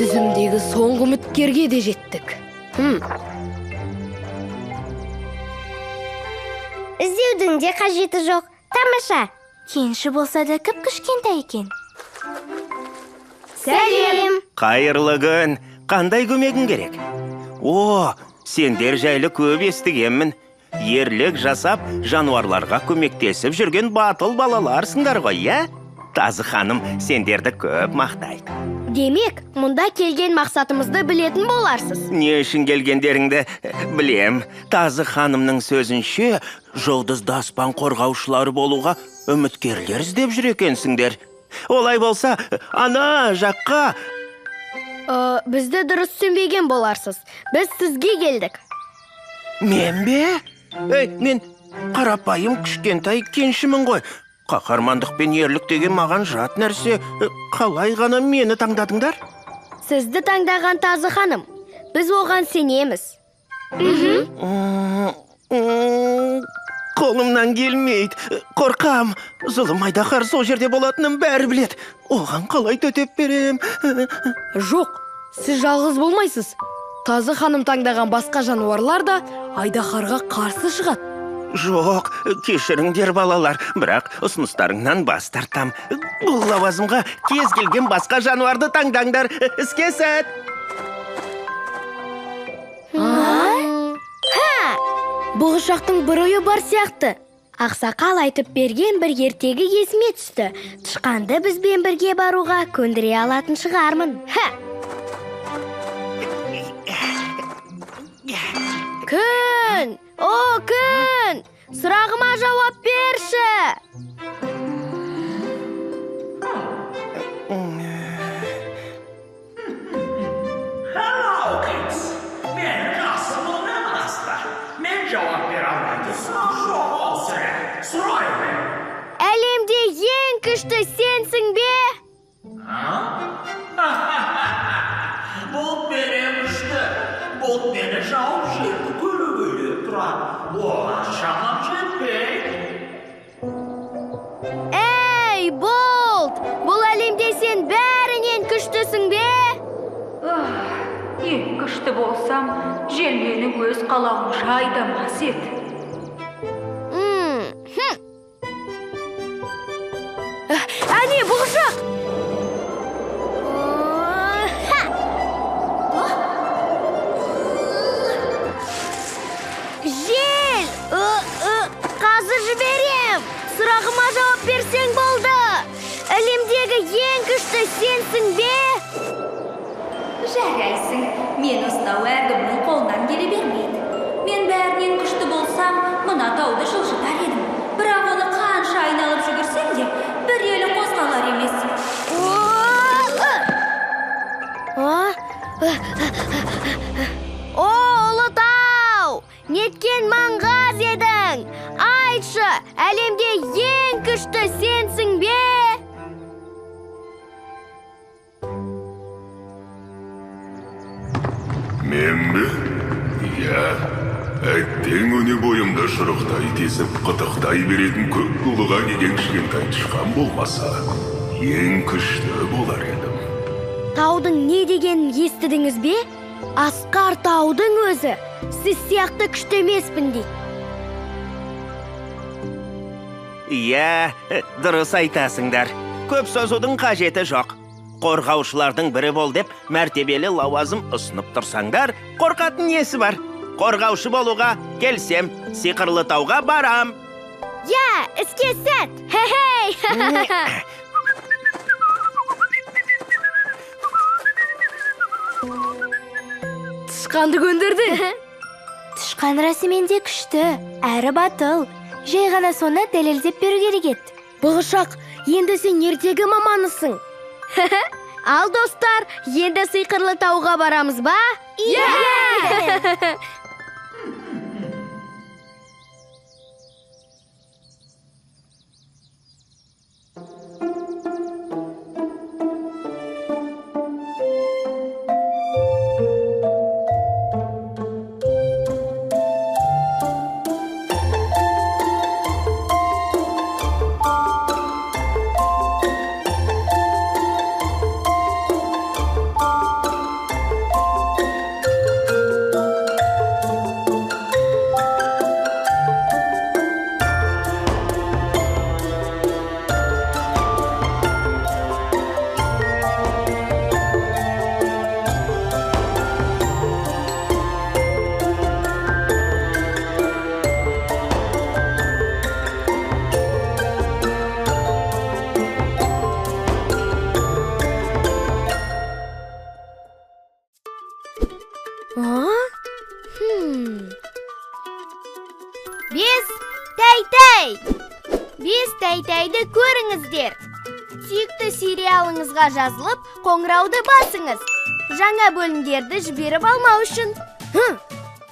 тізімдегі соңғы үміткерге де жеттік. Іздеудің де қажеті жоқ. Тамаша. Кенші болса да кіп-кішкентай екен. Сәлем. Қайырлы күн. Қандай көмегің керек? О, сендер жайлы көп естігенмін. Ерлік жасап, жануарларға көмектесіп жүрген батыл балаларсыңдар ғой, иә? Тазы ханым сендерді көп мақтайды. Демек, мұнда келген мақсатымызды білетін боларсыз. Не үшін келгендеріңді білем. Тазы ханымның сөзінше, жұлдызды аспан қорғаушылары болуға үміткерлер іздеп жүр екенсіңдер. Олай болса, ана жаққа... Бізді дұрыс түсінбеген боларсыз. Біз сізге келдік. Мен бе? Мен қарапайым кішкентай кеншімін ғой. Қаһармандық пен ерлік деген маған жат нәрсе. Қалай ғана мені таңдадыңдар? Сізді таңдаған Тазы ханым. Біз оған сенеміз. Қолымнан келмейді. Қорқам. Зұлым айдаһар сол жерде болатынын бәрі білет. Оған қалай төтеп берем? Жоқ, сіз жалғыз болмайсыз. Тазы ханым таңдаған басқа жануарлар да айдаһарға қарсы шығады. Жоқ, кешіріңдер балалар, бірақ ұсыныстарыңнан бас тартам. Бұл лауазымға кез келген басқа жануарды таңдаңдар. Іске сәт. Бұғышақтың бір ойы бар сияқты. Ақсақал айтып берген бір ертегі есіме түсті. Тышқанды бізбен бірге баруға көндіре алатын шығармын. Күн! О, күн! Сұрағыма жауап берші! Hello, kids. Мен жасымын аста. Мен жауап бере алмайды. Жоқ ол сірә. Сұраймын. Әлемде ең күшті сенсің бе? Бұлт берем үшті. Бұлт мені жауып жетті көлі тұрады. Оған шамам жетпейді. Эй, Болт! Бұл әлемде сен бәрінен күштісің бе? Ең күшті болсам, жел мені өз қалауынша айдамас еді. Әне, бұғышақ! Жел! Қазір жіберем! Сұрағыма жауап берсең болды! Әлемдегі ең күшті сенсің бе? Жарайсың, мен ұстау әркімнің қолынан келе бермейді. Мен бәрінен күшті болсам, мына тауды жылжытар едім. Бірақ оны қанша айналып жүгірсем де, бір елі қозғалар емес. О, Ұлытау! Неткен маңғаз едің? Айтшы, әлемде ең күшті сенсің бе? Мен бе? Иә, әттең өне бойымда шұрықтай тесіп қытықтай беретін көп ұлыға келген кішкентай тышқан болмаса, ең күшті болар едім. Таудың не дегенін естідіңіз бе? Асқар таудың өзі сіз сияқты күшті емеспін дейді. Иә, дұрыс айтасыңдар. Көп созудың қажеті жоқ. Қорғаушылардың бірі бол деп мәртебелі лауазым ұсынып тұрсаңдар, қорқатын несі бар? Қорғаушы болуға келсем, сиқырлы тауға барам. Я, іске сәт! Хе-хей! Тышқанды көндірді. Тышқан расымен де күшті, әрі батыл. Жай ғана соны дәлелдеп беру керек еді. Бұғышақ, енді сен ертегі маманысың. Ал достар, енді сиқырлы тауға барамыз ба? Иә! Бес тәй-тәй! Бес тәй-тәйді көріңіздер. Сүйікті сериалыңызға жазылып, қоңырауды басыңыз. Жаңа бөлімдерді жіберіп алмау үшін.